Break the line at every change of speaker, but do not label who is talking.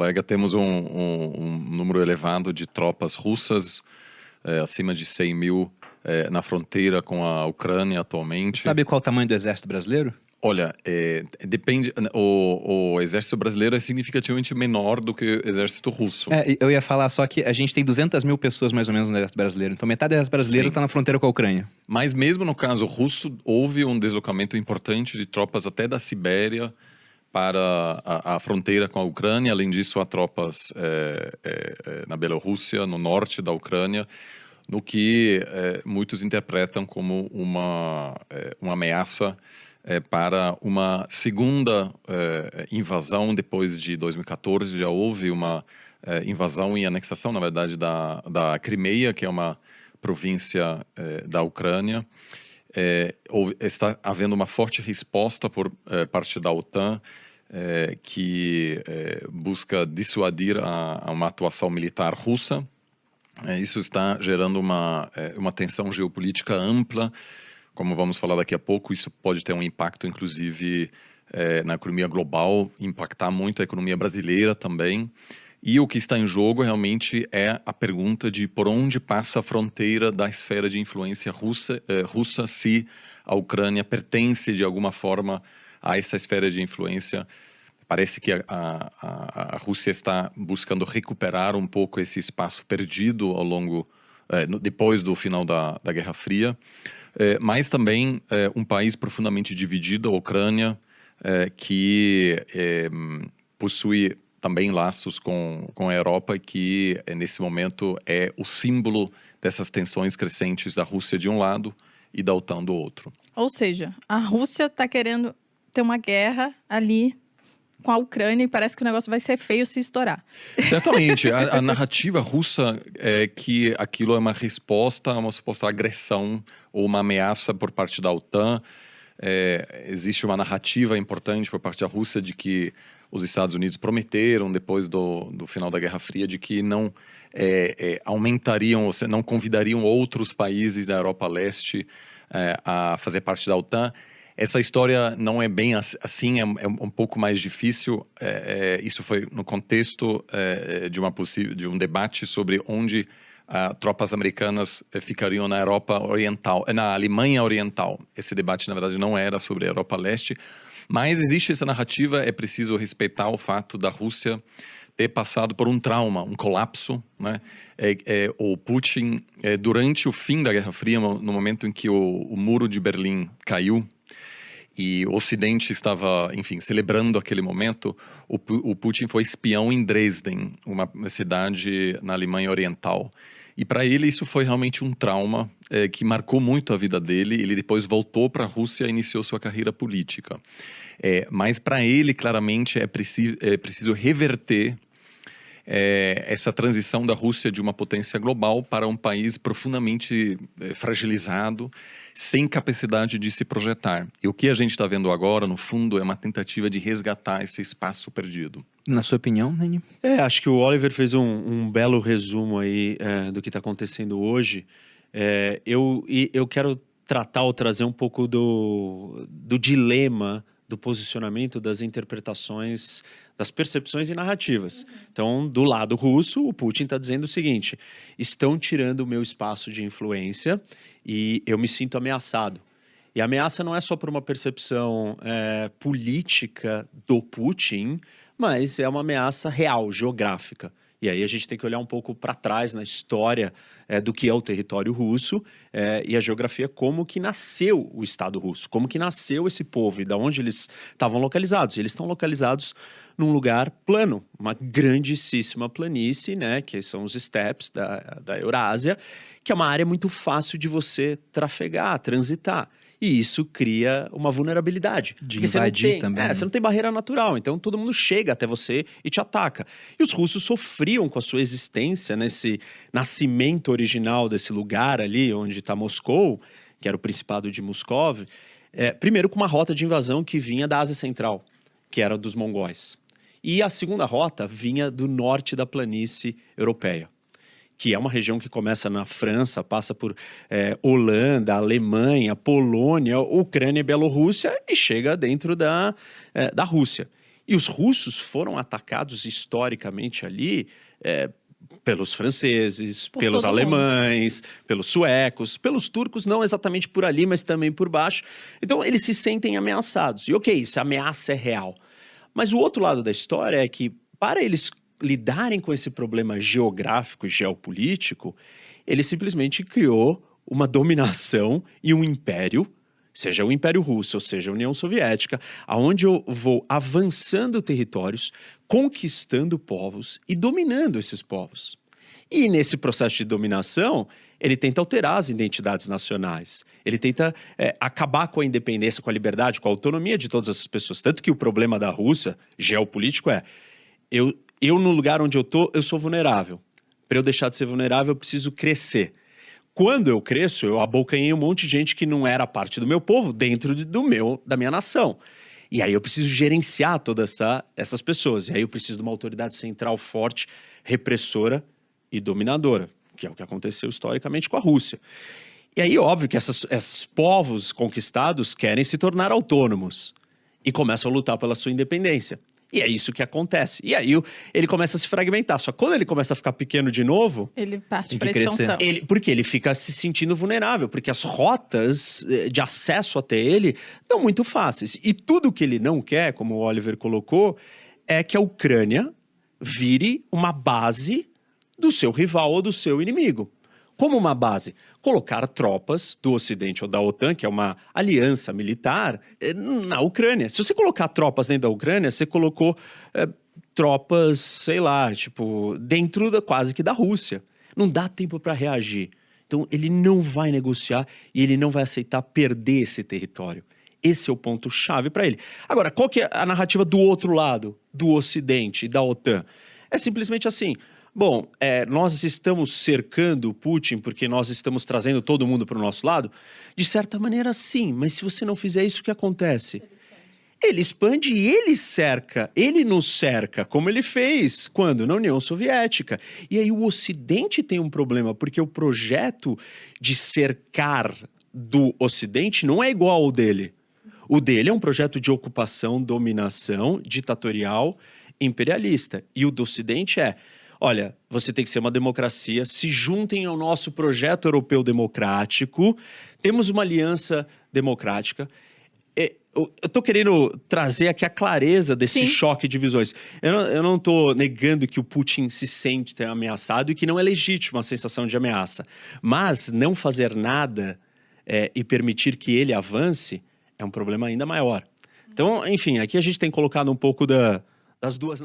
colega, temos um número elevado de tropas russas, acima de 100 mil na fronteira com a Ucrânia atualmente.
Sabe qual é o tamanho do exército brasileiro?
Olha, depende. O exército brasileiro é significativamente menor do que o exército russo.
Eu ia falar só que a gente tem 200 mil pessoas mais ou menos no exército brasileiro. Então metade do exército brasileiro está na fronteira com a Ucrânia.
Mas mesmo no caso russo, houve um deslocamento importante de tropas até da Sibéria para a fronteira com a Ucrânia. Além disso, há tropas na Bielorrússia, no norte da Ucrânia, no que muitos interpretam como uma ameaça para uma segunda invasão depois de 2014. Já houve uma invasão e anexação, na verdade, da Crimeia, que é uma província da Ucrânia. Está havendo uma forte resposta por parte da OTAN, que busca dissuadir uma atuação militar russa. Isso está gerando uma tensão geopolítica ampla. Como vamos falar daqui a pouco, isso pode ter um impacto, inclusive, na economia global, impactar muito a economia brasileira também. E o que está em jogo realmente é a pergunta de por onde passa a fronteira da esfera de influência russa, se a Ucrânia pertence de alguma forma a essa esfera de influência. Parece que a Rússia está buscando recuperar um pouco esse espaço perdido ao longo, depois do final da Guerra Fria. Mas também um país profundamente dividido, a Ucrânia, que possui também laços com a Europa, que nesse momento é o símbolo dessas tensões crescentes da Rússia de um lado e da OTAN do outro.
Ou seja, a Rússia está querendo ter uma guerra ali com a Ucrânia e parece que o negócio vai ser feio se estourar.
Certamente. A narrativa russa é que aquilo é uma resposta a uma suposta agressão ou uma ameaça por parte da OTAN. Existe uma narrativa importante por parte da Rússia de que os Estados Unidos prometeram, depois do final da Guerra Fria, de que não aumentariam, ou não convidariam outros países da Europa Leste a fazer parte da OTAN. Essa história não é bem assim, é um pouco mais difícil. Isso foi no contexto de um debate sobre onde tropas americanas ficariam na Europa Oriental, na Alemanha Oriental. Esse debate, na verdade, não era sobre a Europa Leste, mas existe essa narrativa. É preciso respeitar o fato da Rússia ter passado por um trauma, um colapso, né? O Putin, durante o fim da Guerra Fria, no momento em que o muro de Berlim caiu, e o Ocidente estava, enfim, celebrando aquele momento, o Putin foi espião em Dresden, uma cidade na Alemanha Oriental. E para ele isso foi realmente um trauma que marcou muito a vida dele. Ele depois voltou para a Rússia e iniciou sua carreira política. Mas para ele, claramente, é preciso reverter essa transição da Rússia de uma potência global para um país profundamente fragilizado, sem capacidade de se projetar. E o que a gente está vendo agora, no fundo, é uma tentativa de resgatar esse espaço perdido.
Na sua opinião, Reni?
Acho que o Oliver fez um belo resumo aí do que está acontecendo hoje. Eu quero tratar ou trazer um pouco do dilema do posicionamento, das interpretações, das percepções e narrativas. Então, do lado russo, o Putin está dizendo o seguinte: estão tirando o meu espaço de influência e eu me sinto ameaçado. E a ameaça não é só por uma percepção política do Putin, mas é uma ameaça real, geográfica. E aí a gente tem que olhar um pouco para trás na história do que é o território russo e a geografia, como que nasceu o Estado russo, como que nasceu esse povo e de onde eles estavam localizados. E eles estão localizados num lugar plano, uma grandíssima planície, né, que são os steppes da Eurásia, que é uma área muito fácil de você trafegar, transitar. E isso cria uma vulnerabilidade.
De invadir também.
Você não tem barreira natural, então todo mundo chega até você e te ataca. E os russos sofriam com a sua existência nesse nascimento original desse lugar ali, onde está Moscou, que era o Principado de Moscov, primeiro com uma rota de invasão que vinha da Ásia Central, que era dos mongóis. E a segunda rota vinha do norte da planície europeia, que é uma região que começa na França, passa por Holanda, Alemanha, Polônia, Ucrânia e Bielorrússia e chega dentro da Rússia. E os russos foram atacados historicamente ali pelos franceses,
Por
pelos
todo mundo.
alemães, pelos suecos, pelos turcos, não exatamente por ali, mas também por baixo. Então, eles se sentem ameaçados. E ok, essa ameaça é real. Mas o outro lado da história é que, para eles lidarem com esse problema geográfico e geopolítico, ele simplesmente criou uma dominação e um império, seja o Império Russo, ou seja a União Soviética, aonde eu vou avançando territórios, conquistando povos e dominando esses povos. E nesse processo de dominação, ele tenta alterar as identidades nacionais. Ele tenta acabar com a independência, com a liberdade, com a autonomia de todas essas pessoas. Tanto que o problema da Rússia, geopolítico, eu no lugar onde eu tô, eu sou vulnerável. Para eu deixar de ser vulnerável, eu preciso crescer. Quando eu cresço, eu abocanhei um monte de gente que não era parte do meu povo dentro da minha nação. E aí eu preciso gerenciar todas essas pessoas. E aí eu preciso de uma autoridade central forte, repressora e dominadora, que é o que aconteceu historicamente com a Rússia. E aí, óbvio que esses povos conquistados querem se tornar autônomos e começam a lutar pela sua independência. E é isso que acontece. E aí ele começa a se fragmentar. Só que quando ele começa a ficar pequeno de novo,
Ele parte
Tem
para
que crescer.
expansão.
porque ele fica se sentindo vulnerável, porque as rotas de acesso até ele estão muito fáceis. E tudo que ele não quer, como o Oliver colocou, é que a Ucrânia vire uma base do seu rival ou do seu inimigo. Como uma base? Colocar tropas do Ocidente ou da OTAN, que é uma aliança militar, na Ucrânia. Se você colocar tropas dentro da Ucrânia, você colocou tropas, sei lá, tipo, dentro quase que da Rússia. Não dá tempo para reagir. Então, ele não vai negociar e ele não vai aceitar perder esse território. Esse é o ponto-chave para ele. Agora, qual que é a narrativa do outro lado, do Ocidente e da OTAN? É simplesmente assim... Bom, nós estamos cercando o Putin porque nós estamos trazendo todo mundo para o nosso lado? De certa maneira, sim. Mas se você não fizer isso, o que acontece? Ele expande e ele cerca. Ele nos cerca, como ele fez. Quando? Na União Soviética. E aí o Ocidente tem um problema, porque o projeto de cercar do Ocidente não é igual ao dele. O dele é um projeto de ocupação, dominação, ditatorial, imperialista. E o do Ocidente olha, você tem que ser uma democracia, se juntem ao nosso projeto europeu democrático, temos uma aliança democrática. Eu estou querendo trazer aqui a clareza desse
Sim.
choque de visões. Eu não estou negando que o Putin se sente ameaçado e que não é legítima a sensação de ameaça. Mas não fazer nada e permitir que ele avance é um problema ainda maior. Então, enfim, aqui a gente tem colocado um pouco das duas...